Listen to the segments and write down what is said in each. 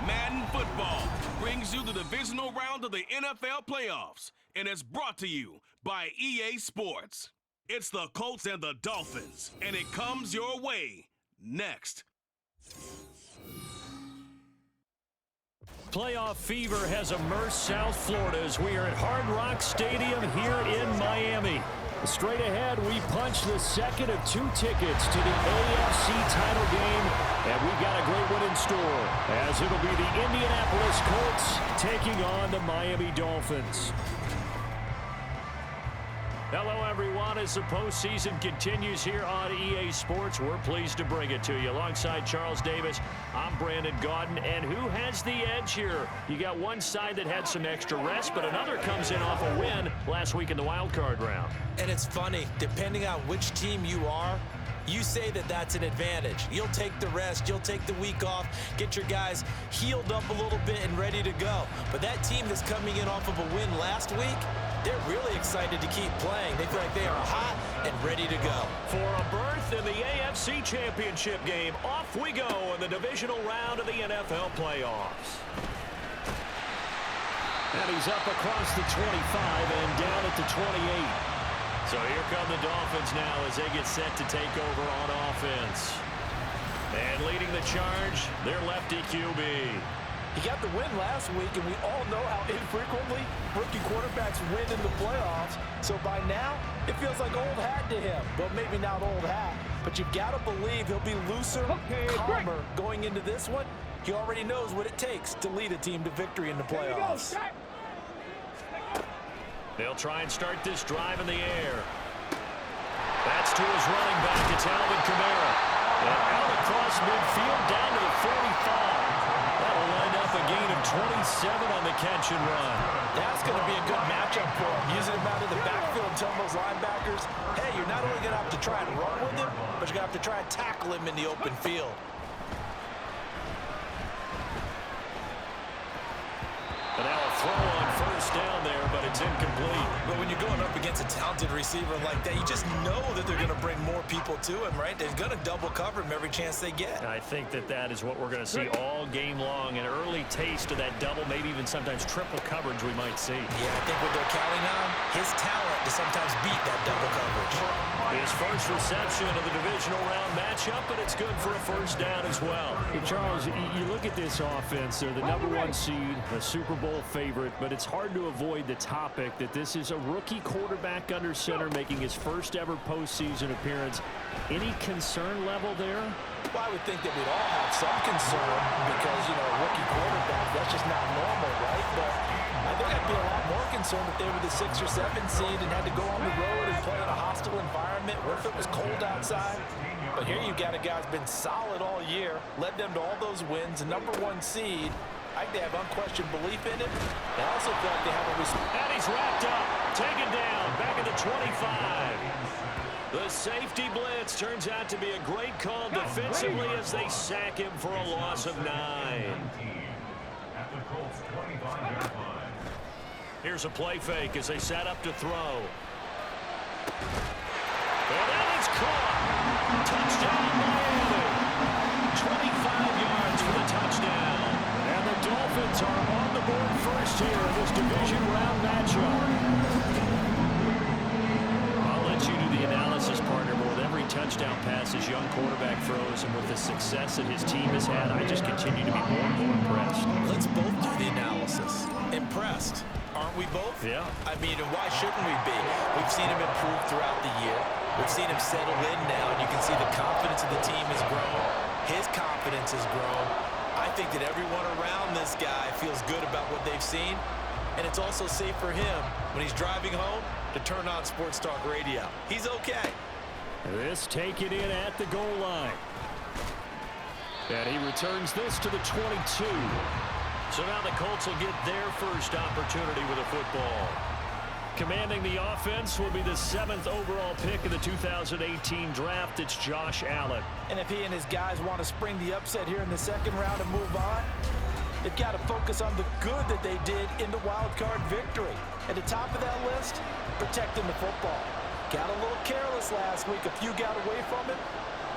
Madden Football brings you the divisional round of the NFL playoffs and is brought to you by EA Sports. It's the Colts and the Dolphins, and it comes your way next. Playoff fever has immersed South Florida as we are at Hard Rock Stadium here in Miami. Straight ahead, we punch the second of 2 tickets to the AFC title game, and we've got a great one in store, as it'll be the Indianapolis Colts taking on the Miami Dolphins. Hello, everyone. As the postseason continues here on EA Sports, we're pleased to bring it to you. Alongside Charles Davis, I'm Brandon Gaudin. And who has the edge here? You got one side that had some extra rest, but another comes in off a win last week in the wild card round. And it's funny, depending on which team you are, you say that that's an advantage. You'll take the rest, you'll take the week off, get your guys healed up a little bit and ready to go. But that team that's coming in off of a win last week, they're really excited to keep playing. They feel like they are hot and ready to go. For a berth in the AFC Championship game, off we go in the divisional round of the NFL playoffs. And he's up across the 25 and down at the 28. So here come the Dolphins now as they get set to take over on offense. And leading the charge, their lefty QB. He got the win last week, and we all know how infrequently rookie quarterbacks win in the playoffs. So by now, it feels like old hat to him. Well, maybe not old hat, but you've got to believe he'll be looser, calmer going into this one. He already knows what it takes to lead a team to victory in the playoffs. They'll try and start this drive in the air. That's to his running back. It's Alvin Kamara. And out across midfield down to the 45. That'll line up a gain of 27 on the catch and run. That's going to be a good matchup for him. Using him out of the backfield and telling those linebackers, hey, you're not only going to have to try and run with him, but you're going to have to try and tackle him in the open field. And now a throw on first down there, but it's incomplete. But when you're going up against a talented receiver like that, you just know that they're going to bring more people to him, right? They're going to double cover him every chance they get. I think that is what we're going to see all game long. An early taste of that double, maybe even sometimes triple coverage we might see. Yeah, I think what they're counting on, his talent to sometimes beat that double coverage. His first reception of the divisional round matchup, but it's good for a first down as well. Hey, Charles, you look at this offense. They're the #1 seed, a Super Bowl favorite, but it's hard to avoid the topic that this is a rookie quarterback under center making his first ever postseason appearance. Any concern level there? Well, I would think that we'd all have some concern because, you know, a rookie quarterback, that's just not normal, right? But I think I'd be a lot more concerned if they were the 6 or 7 seed and had to go on the road and play in a hostile environment. What if it was cold outside? But here you've got a guy who's been solid all year, led them to all those wins, a #1 seed. I think they have unquestioned belief in him. They also feel like they have a respect. And he's wrapped up, taken down, back at the 25. The safety blitz turns out to be a great call defensively as they sack him for a loss of 9. Here's a play fake as they set up to throw. And that is caught. Touchdown Miami. 25 yards for the touchdown. And the Dolphins are on the board first here in this division round matchup. I'll let you do the analysis, partner, but with every touchdown pass his young quarterback throws and with the success that his team has had, I just continue to be more and more impressed. Let's both do the analysis. Impressed. Aren't we both? Yeah. I mean, and why shouldn't we be? We've seen him improve throughout the year. We've seen him settle in now, and you can see the confidence of the team has grown. His confidence has grown. I think that everyone around this guy feels good about what they've seen, and it's also safe for him when he's driving home to turn on Sports Talk Radio. He's okay. This taken in at the goal line. And he returns this to the 22. So now the Colts will get their first opportunity with a football. Commanding the offense will be the 7th overall pick of the 2018 draft. It's Josh Allen. And if he and his guys want to spring the upset here in the second round and move on, they've got to focus on the good that they did in the wild card victory. At the top of that list, protecting the football. Got a little careless last week. A few got away from it.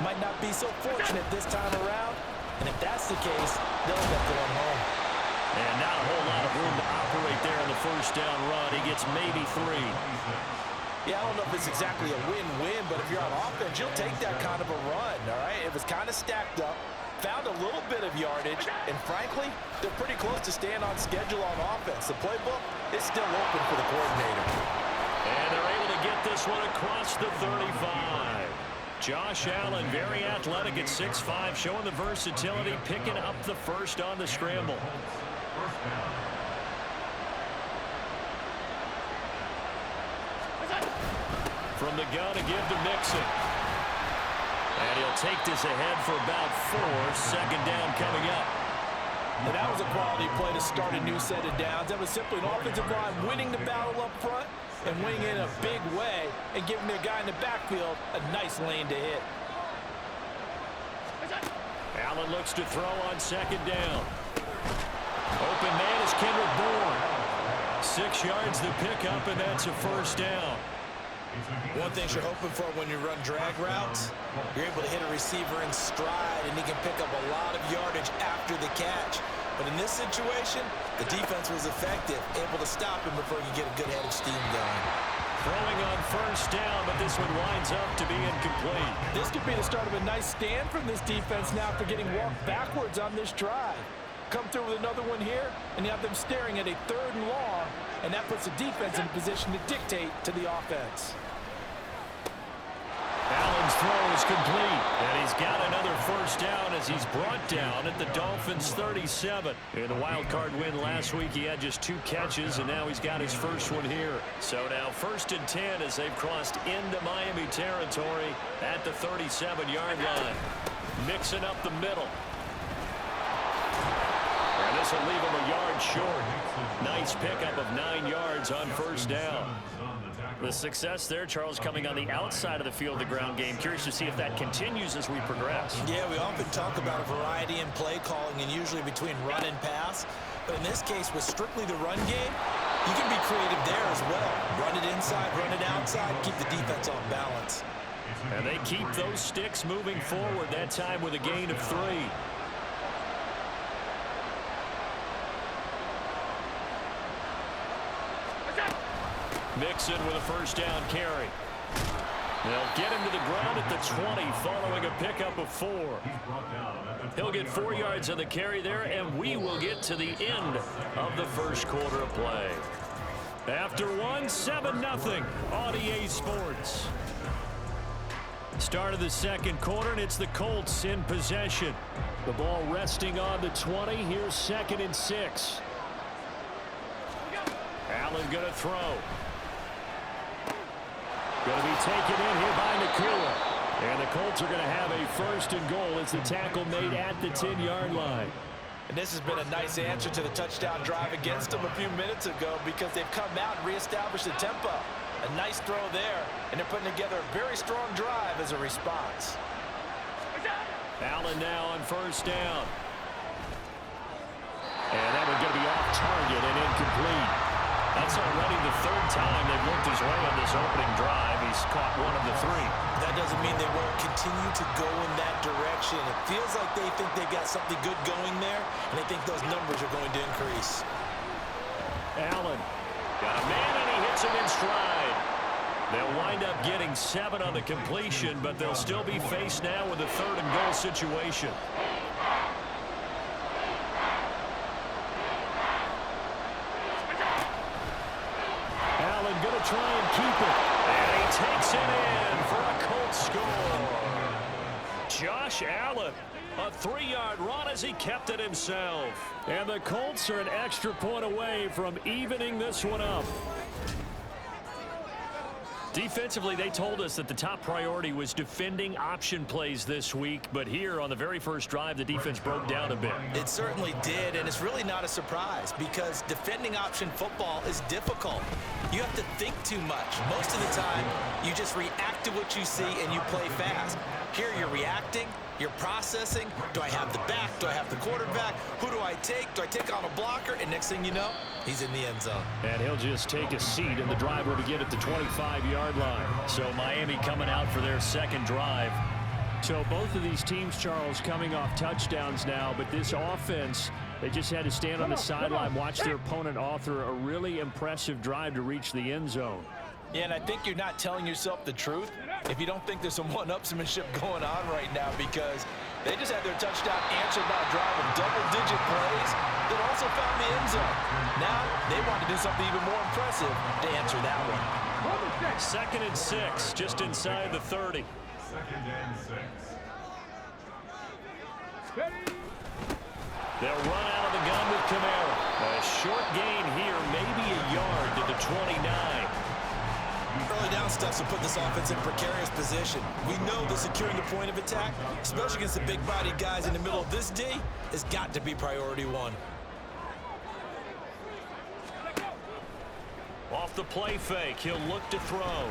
Might not be so fortunate this time around. And if that's the case, they'll end up going home. And not a whole lot of room to operate there in the first down run. He gets maybe 3. Yeah, I don't know if it's exactly a win-win, but if you're on offense, you'll take that kind of a run, all right? It was kind of stacked up, found a little bit of yardage, and frankly, they're pretty close to staying on schedule on offense. The playbook is still open for the coordinator. And they're able to get this one across the 35. Josh Allen, very athletic at 6'5", showing the versatility, picking up the first on the scramble. From the gun to give to Mixon. And he'll take this ahead for about 4. Second down coming up. And that was a quality play to start a new set of downs. That was simply an offensive line winning the battle up front and winning in a big way and giving their guy in the backfield a nice lane to hit. Allen looks to throw on second down. Open man is Kendrick Bourne. 6 yards the pickup, and that's a first down. One thing you're hoping for when you run drag routes, you're able to hit a receiver in stride, and he can pick up a lot of yardage after the catch. But in this situation, the defense was effective, able to stop him before he could get a good head of steam going. Throwing on first down, but this one winds up to be incomplete. This could be the start of a nice stand from this defense now after getting walked backwards on this drive. Come through with another one here, and you have them staring at a 3rd and long, and that puts the defense in a position to dictate to the offense. Allen's throw is complete, and he's got another first down as he's brought down at the Dolphins' 37. In the wild card win last week, he had just 2 catches, and now he's got his first one here. So now 1st and 10 as they've crossed into Miami territory at the 37-yard line. Mixing up the middle. And this will leave him a yard short. Nice pickup of 9 yards on first down. The success there, Charles, coming on the outside of the field, the ground game. Curious to see if that continues as we progress. Yeah, we often talk about a variety in play calling and usually between run and pass. But in this case, with strictly the run game, you can be creative there as well. Run it inside, run it outside, keep the defense on balance. And they keep those sticks moving forward, that time with a gain of 3. Mixon with a first down carry. They'll get him to the ground at the 20 following a pickup of 4. He'll get 4 yards on the carry there, and we will get to the end of the first quarter of play. After 1, 7-0 on EA Sports. Start of the second quarter, and it's the Colts in possession. The ball resting on the 20. Here's 2nd and 6. Allen going to throw. Going to be taken in here by Nakua. And the Colts are going to have a 1st and goal as the tackle made at the 10-yard line. And this has been a nice answer to the touchdown drive against them a few minutes ago because they've come out and reestablished the tempo. A nice throw there, and they're putting together a very strong drive as a response. Allen now on first down. And that one's going to be off target and incomplete. That's already the 3rd time they've looked his way on this opening drive. He's caught 1 of the 3. That doesn't mean they won't continue to go in that direction. It feels like they think they got something good going there, and they think those numbers are going to increase. Allen got a man, and he hits him in stride. They'll wind up getting 7 on the completion, but they'll still be faced now with a 3rd and goal situation. Going to try and keep it. And he takes it in for a Colts score. Josh Allen, a 3-yard run as he kept it himself. And the Colts are an extra point away from evening this one up. Defensively, they told us that the top priority was defending option plays this week, but here on the very first drive, the defense broke down a bit. It certainly did, and it's really not a surprise because defending option football is difficult. You have to think too much. Most of the time, you just react to what you see and you play fast. Here you're reacting, you're processing. Do I have the back? Do I have the quarterback? Who do I take? Do I take on a blocker? And next thing you know, he's in the end zone. And he'll just take a seat, and the drive will begin at the 25-yard line. So Miami coming out for their second drive. So both of these teams, Charles, coming off touchdowns now, but this offense, they just had to stand on the sideline, watch their opponent author a really impressive drive to reach the end zone. Yeah, and I think you're not telling yourself the truth if you don't think there's some one-upsmanship going on right now, because they just had their touchdown answered by a drive of double-digit plays that also found the end zone. Now they want to do something even more impressive to answer that one. 2nd and 6, just inside the 30. 2nd and 6. They'll run out of the gun with Kamara. A short gain here, maybe a yard to the 29. Early down stuff to put this offense in precarious position. We know that securing the point of attack, especially against the big-bodied guys in the middle of this D, has got to be priority one. Off the play fake, he'll look to throw.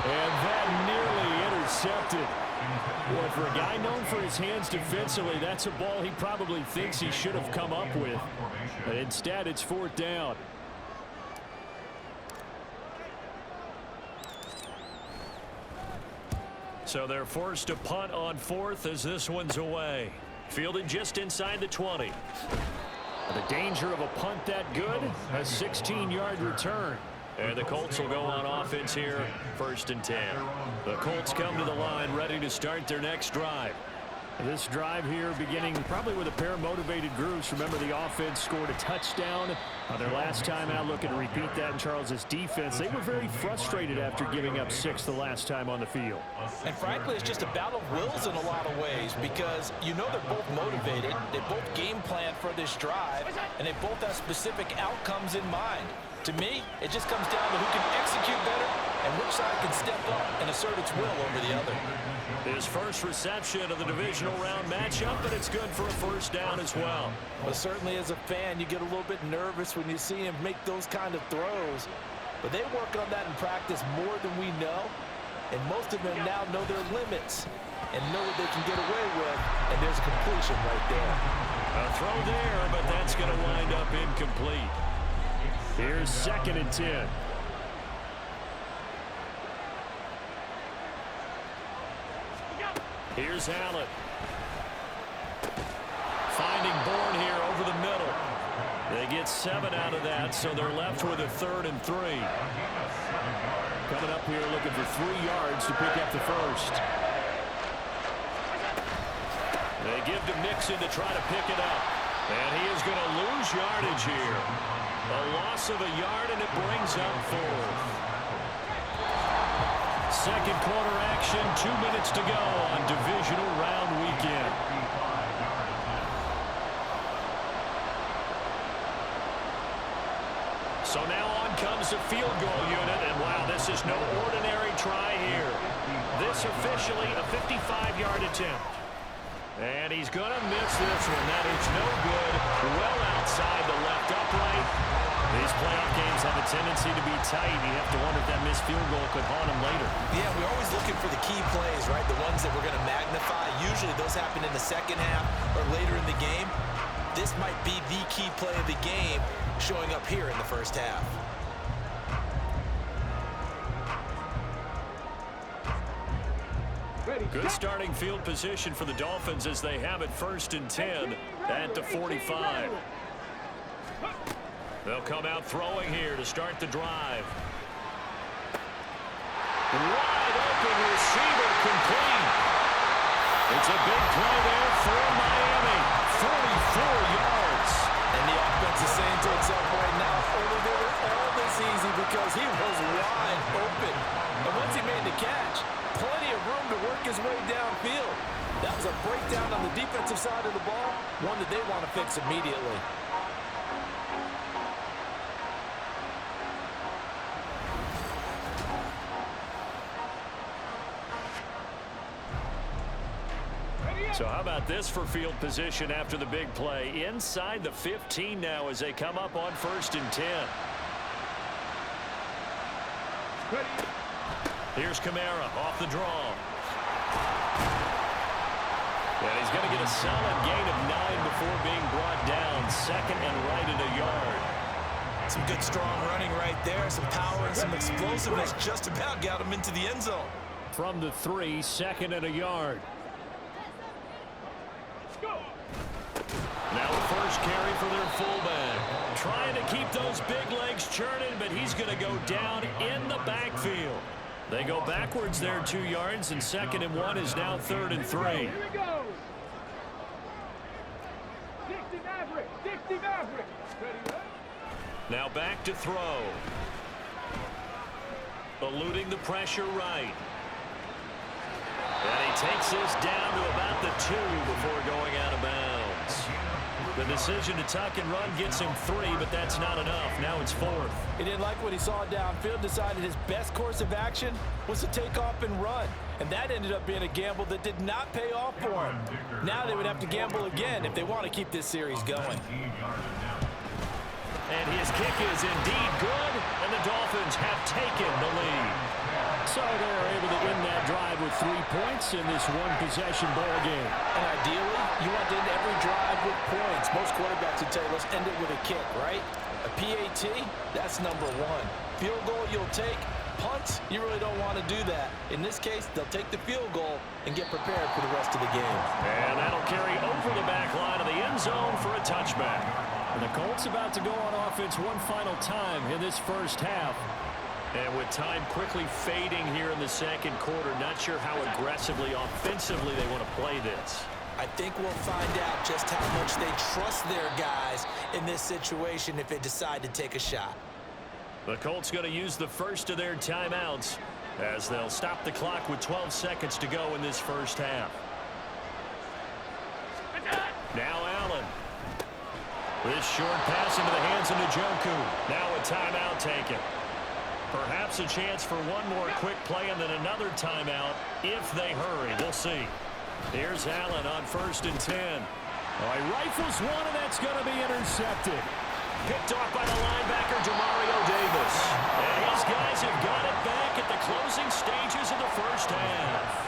And that nearly intercepted. Boy, for a guy known for his hands defensively, that's a ball he probably thinks he should have come up with. But instead, it's 4th down. So they're forced to punt on 4th as this one's away. Fielded just inside the 20. The danger of a punt that good, a 16-yard return. And the Colts will go on offense here, 1st and 10. The Colts come to the line ready to start their next drive. This drive here beginning probably with a pair of motivated groups. Remember, the offense scored a touchdown on their last time out, looking to repeat that in Charles's defense. They were very frustrated after giving up 6 the last time on the field. And frankly, it's just a battle of wills in a lot of ways, because you know they're both motivated, they both game plan for this drive, and they both have specific outcomes in mind. To me, it just comes down to who can execute better and which side can step up and assert its will over the other. His first reception of the divisional round matchup, but it's good for a 1st down as well. But certainly as a fan, you get a little bit nervous when you see him make those kind of throws. But they work on that in practice more than we know. And most of them now know their limits and know what they can get away with. And there's a completion right there. A throw there, but that's going to wind up incomplete. Here's 2nd and 10. Here's Allen. Finding Bourne here over the middle. They get 7 out of that, so they're left with a 3rd and 3. Coming up here looking for 3 yards to pick up the 1st. They give to Mixon to try to pick it up. And he is going to lose yardage here. A loss of a yard, and it brings up 4th. 2nd quarter action, 2 minutes to go on divisional round weekend. So now on comes the field goal unit, and wow, this is no ordinary try here. This officially a 55-yard attempt. And he's going to miss this one. That is no good. Well outside the left upright. These playoff games have a tendency to be tight. You have to wonder if that missed field goal could haunt him later. Yeah, we're always looking for the key plays, right? The ones that we're going to magnify. Usually those happen in the second half or later in the game. This might be the key play of the game showing up here in the first half. Good starting field position for the Dolphins as they have it 1st and 10 at the 45. They'll come out throwing here to start the drive. Wide open receiver complete. It's a big play there for Miami. 44 yards. And the offense is saying to itself right now, only did it all this easy because he was wide open. And once he made the catch, plenty of room to work his way downfield. That was a breakdown on the defensive side of the ball, one that they want to fix immediately. So how about this for field position after the big play? Inside the 15 now as they come up on 1st and 10. Here's Kamara off the draw. And he's going to get a solid gain of 9 before being brought down. 2nd and right at a yard. Some good strong running right there. Some power and some explosiveness just about got him into the end zone. from the 3, 2nd and a yard. Now the first carry for their fullback. Trying to keep those big legs churning, but he's going to go down in the backfield. They go backwards there 2 yards, and 2nd and 1 is now 3rd and 3. Here we go. 60 Maverick. 60 Maverick. Ready? Now back to throw. Eluding the pressure right. And he takes this down to about the 2 before going out of bounds. The decision to tuck and run gets him 3, but that's not enough. Now it's 4th. He didn't like what he saw downfield, decided his best course of action was to take off and run. And that ended up being a gamble that did not pay off for him. Now they would have to gamble again if they want to keep this series going. And his kick is indeed good, and the Dolphins have taken the lead. So they're able to end that drive with 3 points in this one-possession ball game. And ideally, you want to end every drive with points. Most quarterbacks would tell you, let's end it with a kick, right? A PAT, that's number 1. Field goal you'll take. Punts, you really don't want to do that. In this case, they'll take the field goal and get prepared for the rest of the game. And that'll carry over the back line of the end zone for a touchback. And the Colts about to go on offense one final time in this first half. And with time quickly fading here in the second quarter, not sure how aggressively, offensively they want to play this. I think we'll find out just how much they trust their guys in this situation if they decide to take a shot. The Colts going to use the first of their timeouts as they'll stop the clock with 12 seconds to go in this first half. Now Allen. This short pass into the hands of Njoku. Now a timeout taken. Perhaps a chance for one more quick play and then another timeout if they hurry. We'll see. Here's Allen on 1st and 10. He rifles one, and that's going to be intercepted. Picked off by the linebacker, Demario Davis. And his guys have got it back at the closing stages of the first half.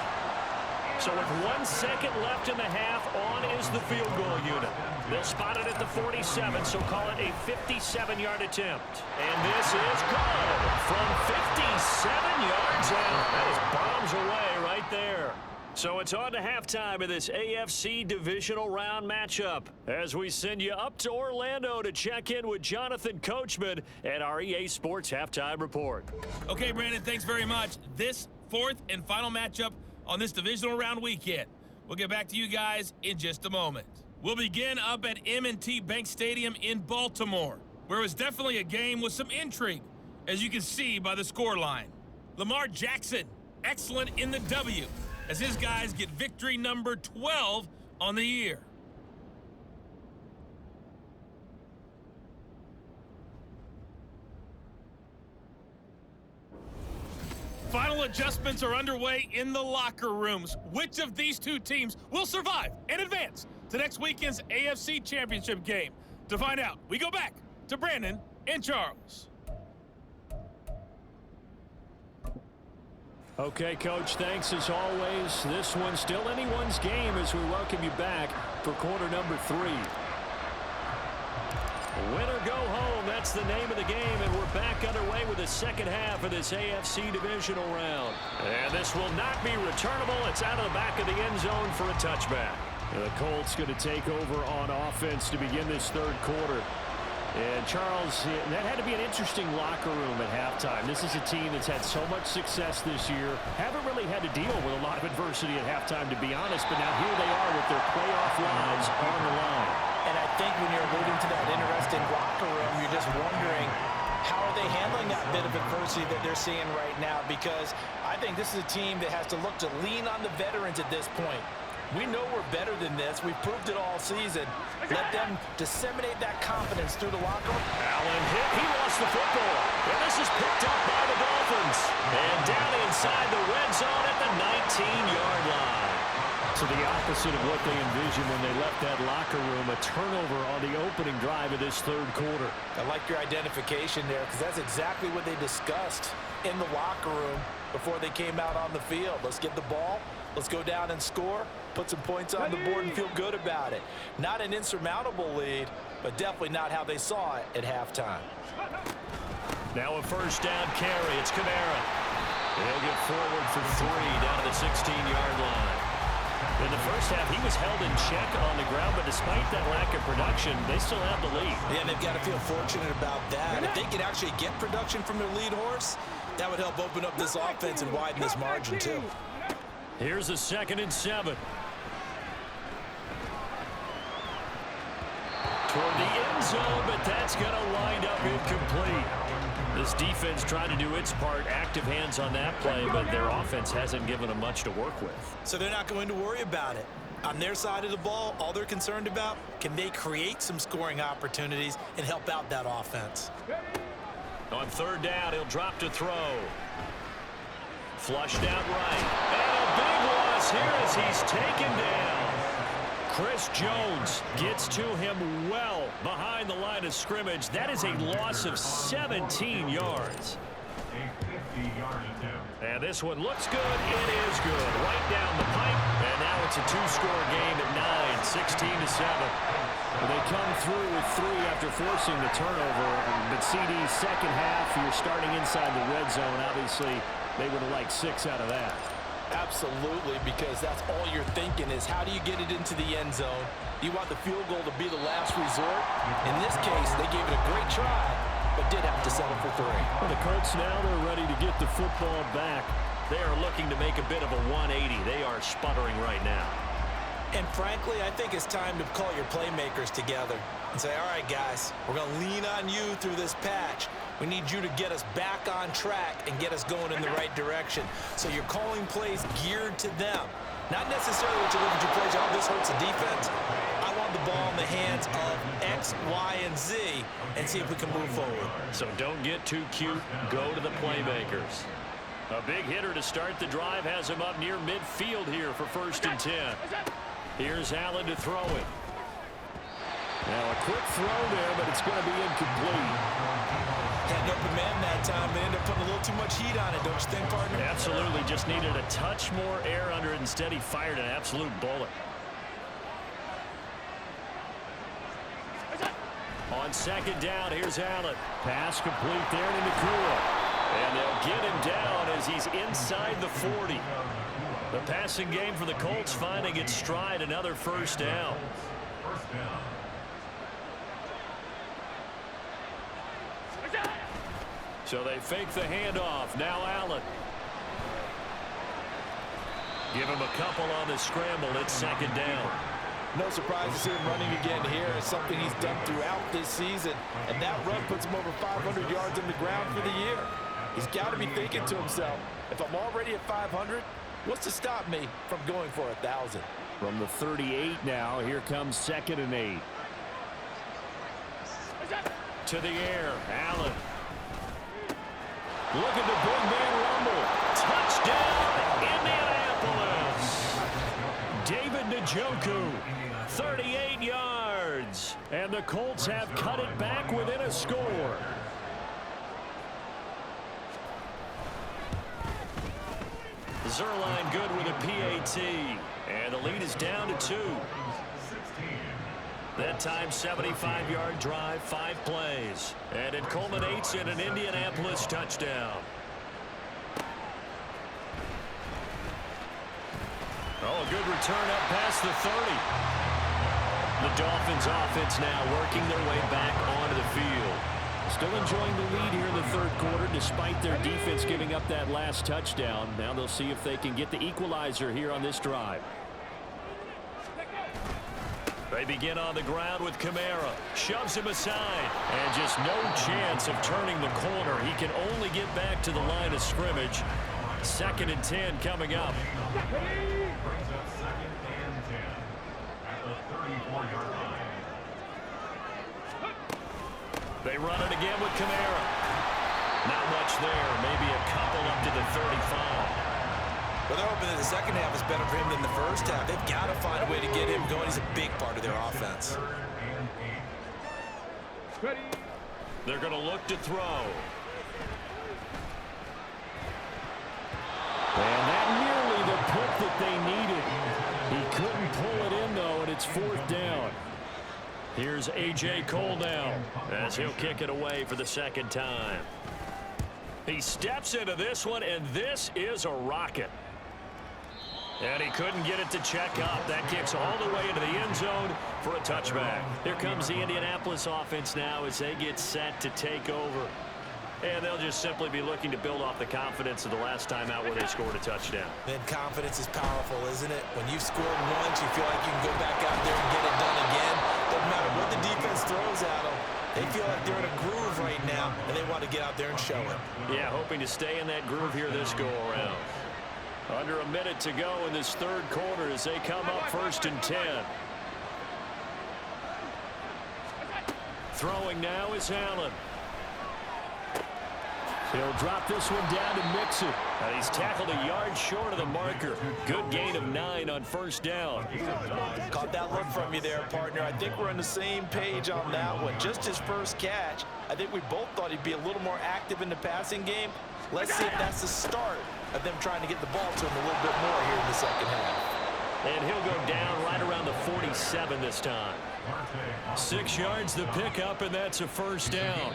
So with 1 second left in the half, on is the field goal unit. They'll spot it at the 47, so call it a 57-yard attempt. And this is good from 57 yards out. That is bombs away right there. So it's on to halftime of this AFC Divisional Round matchup as we send you up to Orlando to check in with Jonathan Coachman and our EA Sports Halftime Report. Okay, Brandon, thanks very much. This 4th and final matchup on this Divisional Round weekend. We'll get back to you guys in just a moment. We'll begin up at M&T Bank Stadium in Baltimore, where it was definitely a game with some intrigue, as you can see by the scoreline. Lamar Jackson, excellent in the W, as his guys get victory number 12 on the year. Final adjustments are underway in the locker rooms. Which of these two teams will survive and advance to next weekend's AFC Championship game? To find out, we go back to Brandon and Charles. Okay, Coach, thanks as always. This one's still anyone's game as we welcome you back for quarter number 3. Win or go home, that's the name of the game, and we're back underway with the second half of this AFC Divisional Round. And this will not be returnable. It's out of the back of the end zone for a touchback. The Colts going to take over on offense to begin this third quarter. And Charles, that had to be an interesting locker room at halftime. This is a team that's had so much success this year. Haven't really had to deal with a lot of adversity at halftime, to be honest, but now here they are with their playoff lives on the line. And I think when you're alluding to that interesting locker room, you're just wondering, how are they handling that bit of adversity that they're seeing right now? Because I think this is a team that has to look to lean on the veterans at this point. We know we're better than this. We've proved it all season. Let them disseminate that confidence through the locker room. Allen hit. He lost the football. And this is picked up by the Dolphins. And down inside the red zone at the 19-yard line. So the opposite of what they envisioned when they left that locker room, a turnover on the opening drive of this third quarter. I like your identification there, because that's exactly what they discussed in the locker room before they came out on the field. Let's get the ball. Let's go down and score, put some points on the board, and feel good about it. Not an insurmountable lead, but definitely not how they saw it at halftime. Now a first down carry. It's Kamara. He'll get forward for 3 down to the 16-yard line. In the first half, he was held in check on the ground, but despite that lack of production, they still have the lead. Yeah, they've got to feel fortunate about that. If they could actually get production from their lead horse, that would help open up this offense and widen this margin too. Here's a 2nd and 7. Toward the end zone, but that's going to wind up incomplete. This defense trying to do its part, active hands on that play, but their offense hasn't given them much to work with. So they're not going to worry about it. On their side of the ball, all they're concerned about, can they create some scoring opportunities and help out that offense? On 3rd down, he'll drop to throw. Flushed out right. And a big loss here as he's taken down. Chris Jones gets to him well behind the line of scrimmage. That is a loss of 17 yards. And this one looks good. It is good. Right down the pipe. And now it's a 2-score game at 9, 16-7. They come through with 3 after forcing the turnover. But CD's second half, you're starting inside the red zone. Obviously, they would have liked 6 out of that. Absolutely, because that's all you're thinking is how do you get it into the end zone? You want the field goal to be the last resort. In this case, they gave it a great try, but did have to settle for 3. Well, the Colts now, they're ready to get the football back. They are looking to make a bit of a 180. They are sputtering right now. And frankly, I think it's time to call your playmakers together and say, all right, guys, we're going to lean on you through this patch. We need you to get us back on track and get us going in the right direction. So you're calling plays geared to them. Not necessarily what you look at your plays, oh, this hurts the defense. I want the ball in the hands of X, Y, and Z and see if we can move forward. So don't get too cute. Go to the playmakers. A big hitter to start the drive has him up near midfield here for 1st and 10. Here's Allen to throw it. Now a quick throw there, but it's going to be incomplete. Had an open man that time, but ended up putting a little too much heat on it, don't you think, partner? Absolutely. Just needed a touch more air under it. Instead, he fired an absolute bullet. On 2nd down, here's Allen. Pass complete there to Nakua. And they'll get him down as he's inside the 40. The passing game for the Colts finding its stride, another 1st down. So they fake the handoff. Now Allen. Give him a couple on the scramble. It's 2nd down. No surprise to see him running again here. It's something he's done throughout this season. And that run puts him over 500 yards on the ground for the year. He's got to be thinking to himself, if I'm already at 500, what's to stop me from going for 1,000? From the 38 now, here comes 2nd and 8. To the air, Allen. Look at the big man rumble. Touchdown, Indianapolis. David Njoku, 38 yards. And the Colts have cut it back within a score. Zerline good with a PAT. And the lead is down to 2. That time, 75-yard drive, 5 plays. And it culminates in an Indianapolis touchdown. Oh, a good return up past the 30. The Dolphins offense now working their way back onto the field. Still enjoying the lead here in the 3rd quarter despite their defense giving up that last touchdown. Now they'll see if they can get the equalizer here on this drive. They begin on the ground with Kamara. Shoves him aside. And just no chance of turning the corner. He can only get back to the line of scrimmage. 2nd and 10 coming up. They run it again with Kamara. Not much there. Maybe a couple up to the 35. Well, they're hoping that the second half is better for him than the first half. They've got to find a way to get him going. He's a big part of their offense. They're going to look to throw. And that nearly the pick that they needed. He couldn't pull it in, though, and it's 4th down. Here's A.J. Cole now as he'll kick it away for the 2nd time. He steps into this one, and this is a rocket. And he couldn't get it to check up. That kicks all the way into the end zone for a touchback. Here comes the Indianapolis offense now as they get set to take over. And they'll just simply be looking to build off the confidence of the last time out where they scored a touchdown. Then confidence is powerful, isn't it? When you've scored once, you feel like you can go back out there and get it done again. Doesn't matter what the defense throws at them. They feel like they're in a groove right now, and they want to get out there and show it. Yeah, hoping to stay in that groove here this go-around. Under a minute to go in this third quarter as they come up 1st and 10. Throwing now is Allen. He'll drop this one down to Mixon. And he's tackled a yard short of the marker. Good gain of 9 on 1st down. Caught that look from you there, partner. I think we're on the same page on that one. Just his first catch. I think we both thought he'd be a little more active in the passing game. Let's see if that's the start of them trying to get the ball to him a little bit more here in the second half. And he'll go down right around the 47 this time. 6 yards the pickup, and that's a 1st down.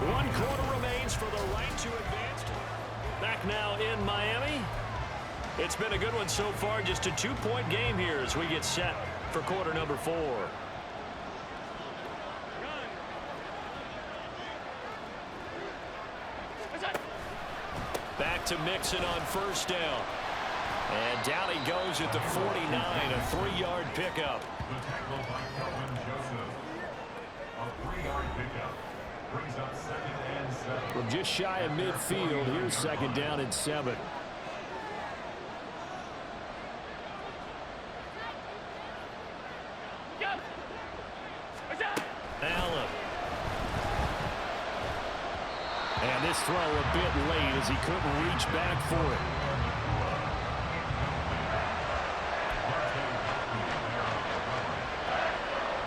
1 quarter remains for the right to advance. Back now in Miami. It's been a good one so far. Just a 2-point game here as we get set for quarter number 4. Back to Mixon on 1st down. And down he goes at the 49, a 3-yard pickup. From just shy of midfield, here's 2nd down and 7. Allen. And this throw a bit late as he couldn't reach back for it.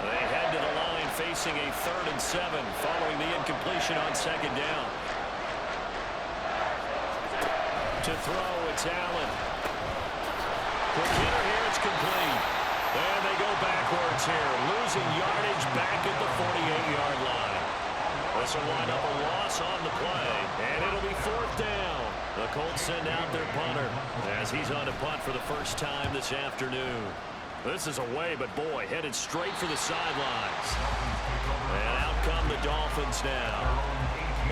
They head to the line facing a 3rd and 7 following the incompletion on 2nd down. To throw, it's Allen. Quick hitter here, it's complete. And they go backwards here, losing yardage back at the 48-yard line. This will wind up a loss on the play, and it'll be 4th down. The Colts send out their punter as he's on to punt for the first time this afternoon. This is away, but boy, headed straight for the sidelines. And out come the Dolphins now.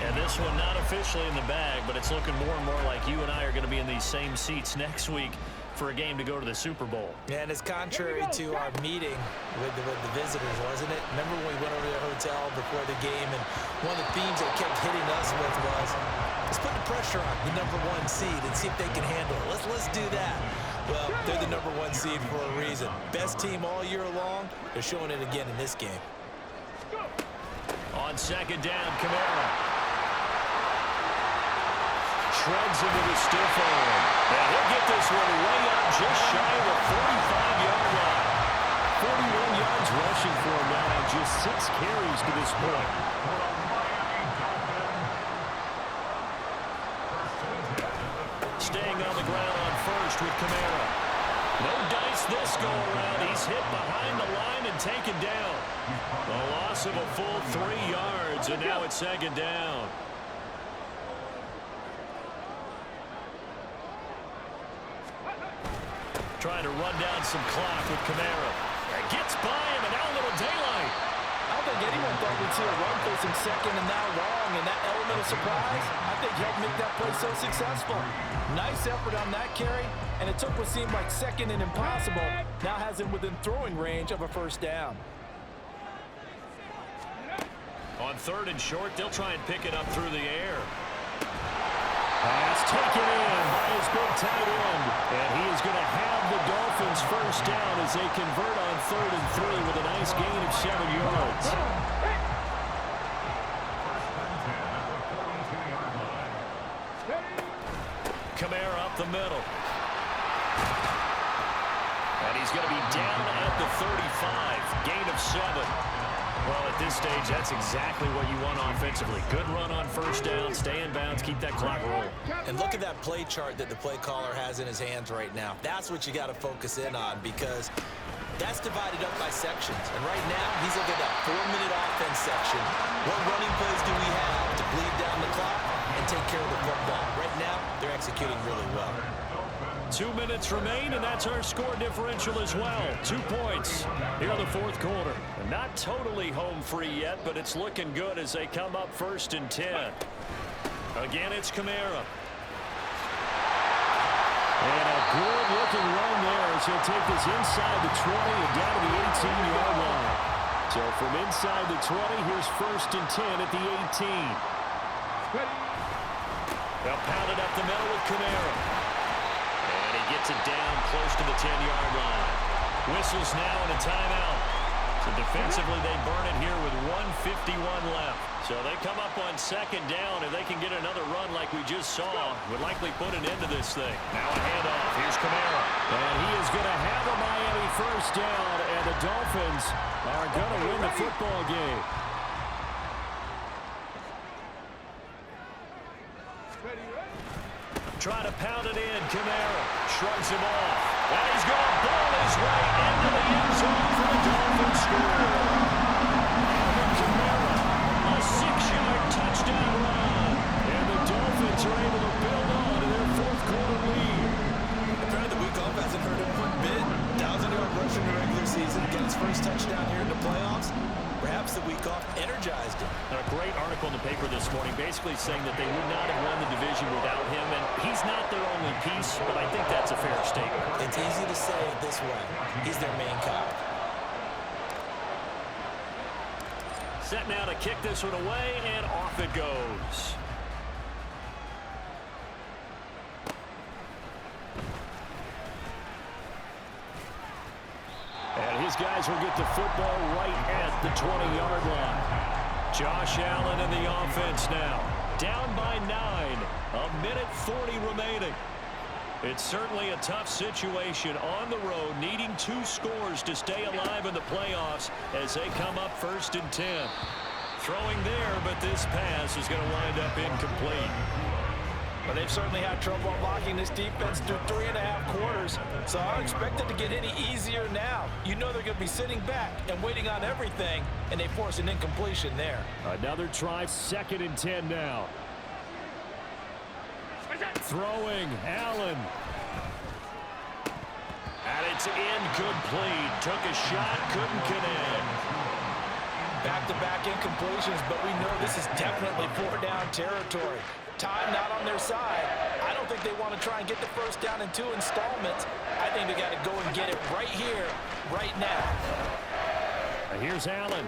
And this one not officially in the bag, but it's looking more and more like you and I are going to be in these same seats next week for a game to go to the Super Bowl. And it's contrary to our meeting with the visitors, wasn't it? Remember when we went over to the hotel before the game, and one of the themes they kept hitting us with was, let's put the pressure on the #1 seed and see if they can handle it. Let's do that. Well, they're the #1 seed for a reason. Best team all year long. They're showing it again in this game. On 2nd down, Kamara shreds into the stiff arm. And he'll get this one way up just shy of the 45-yard line. 41 yards rushing for him now, just 6 carries to this point. Staying on the ground on 1st with Kamara. No dice this go-around. He's hit behind the line and taken down. A loss of a full 3 yards, and now it's 2nd down. Trying to run down some clock with Kamara. Gets by him, and now a little daylight. I don't think anyone thought we'd see a run facing 2nd and now long, and that element of surprise, I think, helped make that play so successful. Nice effort on that carry, and it took what seemed like 2nd and impossible, now has him within throwing range of a 1st down. On 3rd and short, they'll try and pick it up through the air. Pass taken in by his big tight end. And he is going to have the Dolphins 1st down as they convert on 3rd and 3 with a nice gain of 7 yards. Kamara up the middle. And he's going to be down at the 35. Gain of 7. Well, at this stage, that's exactly what you want offensively. Good run on first down, stay in bounds, keep that clock rolling. And look at that play chart that the play caller has in his hands right now. That's what you got to focus in on, because that's divided up by sections. And right now, he's looking at that 4-minute offense section. What running plays do we have to bleed down the clock and take care of the football? Right now, they're executing really well. 2 minutes remain, and that's our score differential as well. 2 points here in the fourth quarter. Not totally home free yet, but it's looking good as they come up 1st and 10. Again, it's Kamara. And a good-looking run there as he'll take this inside the 20 and down to the 18-yard line. So from inside the 20, here's 1st and 10 at the 18. They'll pound it up the middle with Kamara. And he gets it down close to the 10-yard line. Whistles now and a timeout. So defensively, they burn it here with 1:51 left. So they come up on 2nd down. If they can get another run like we just saw, would likely put an end to this thing. Now a handoff. Here's Kamara. And he is going to have a Miami 1st down, and the Dolphins are going to win the football game. Try to pound it in. Kamara shrugs him off. And he's going to ball his way into the end zone for the Dolphins score. Alvin Kamara, a 6-yard touchdown run. And the Dolphins are able to build on to their 4th quarter lead. Apparently the week off hasn't hurt him one bit. 1,000-yard rush in the regular season, get his first touchdown here in the playoffs. Perhaps the week off energized him. A great article in the paper this morning basically saying that they would not have won the division without him, and he's not their only piece, but I think that's a fair statement. It's easy to say it this way. He's their main cog. Set now to kick this one away, and off it goes. And his guys will get the football right at the 20-yard line. Josh Allen in the offense now. Down by 9. 1:40 remaining. It's certainly a tough situation on the road, needing 2 scores to stay alive in the playoffs as they come up 1st and 10. Throwing there, but this pass is going to wind up incomplete. But they've certainly had trouble unlocking this defense through 3.5 quarters, so I don't expect it to get any easier now. You know they're going to be sitting back and waiting on everything, and they force an incompletion there. Another try, 2nd and 10 now. Throwing, Allen. And it's incomplete. Took a shot, couldn't connect. Back-to-back incompletions, but we know this is definitely 4-down territory. Time not on their side. I don't think they want to try and get the 1st down in 2 installments. I think they got to go and get it right here, right now. And here's Allen.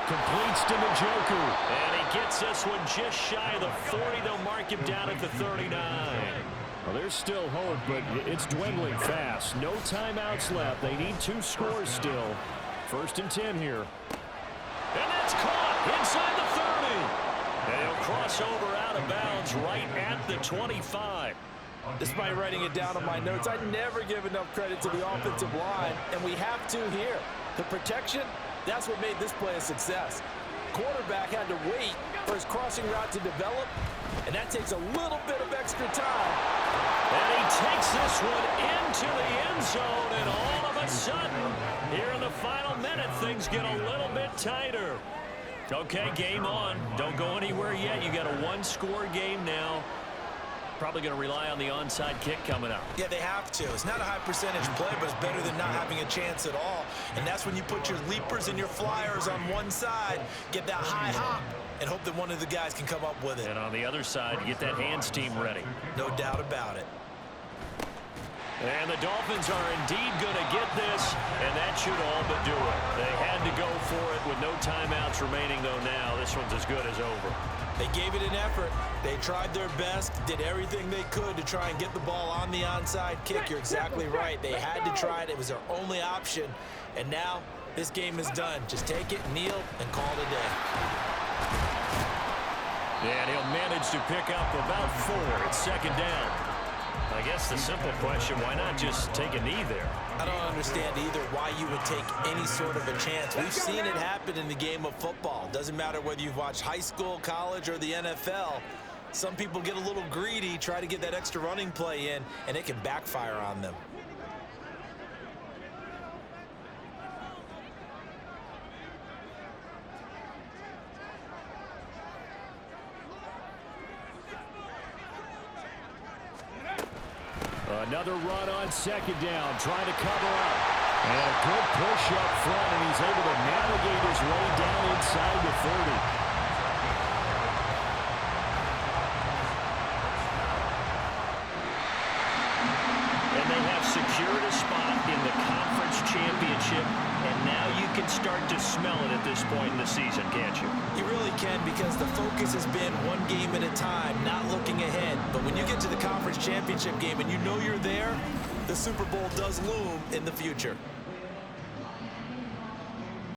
Completes to Njoku. And he gets this one just shy of the 40. They'll mark him down at the 39. Well, there's still hope, but it's dwindling fast. No timeouts left. They need 2 scores still. 1st and 10 here. And that's caught inside the 30. And he'll cross over out of bounds right at the 25. Despite writing it down on my notes, I never give enough credit to the offensive line, and we have to here. The protection, that's what made this play a success. Quarterback had to wait for his crossing route to develop, and that takes a little bit of extra time. And he takes this one into the end zone, and all of a sudden, here in the final minute, things get a little bit tighter. Okay, game on. Don't go anywhere yet. You got a 1-score game now. Probably going to rely on the onside kick coming up. Yeah, they have to. It's not a high percentage play, but it's better than not having a chance at all. And that's when you put your leapers and your flyers on one side, get that high hop, and hope that one of the guys can come up with it. And on the other side, get that hands team ready. No doubt about it. And the Dolphins are indeed going to get this, and that should all but do it. They had to go for it with no timeouts remaining, though now this one's as good as over. They gave it an effort. They tried their best, did everything they could to try and get the ball on the onside kick. You're exactly right. They had to try it. It was their only option. And now this game is done. Just take it, kneel, and call it a day. And he'll manage to pick up about 4 at 2nd down. Again, guess the simple question, why not just take a knee there? I don't understand either why you would take any sort of a chance. We've seen it happen in the game of football. Doesn't matter whether you've watched high school, college, or the NFL. Some people get a little greedy, try to get that extra running play in, and it can backfire on them. Another run on second down, trying to cover up. And a good push up front, and he's able to navigate his way down inside the 30. And they have secured a spot in the conference championship, and now you can start to smell it at this point in the season, can't you? You really can, because the focus has been one game at a time, not looking ahead. But when you get to the conference championship game and you know you're there, the Super Bowl does loom in the future.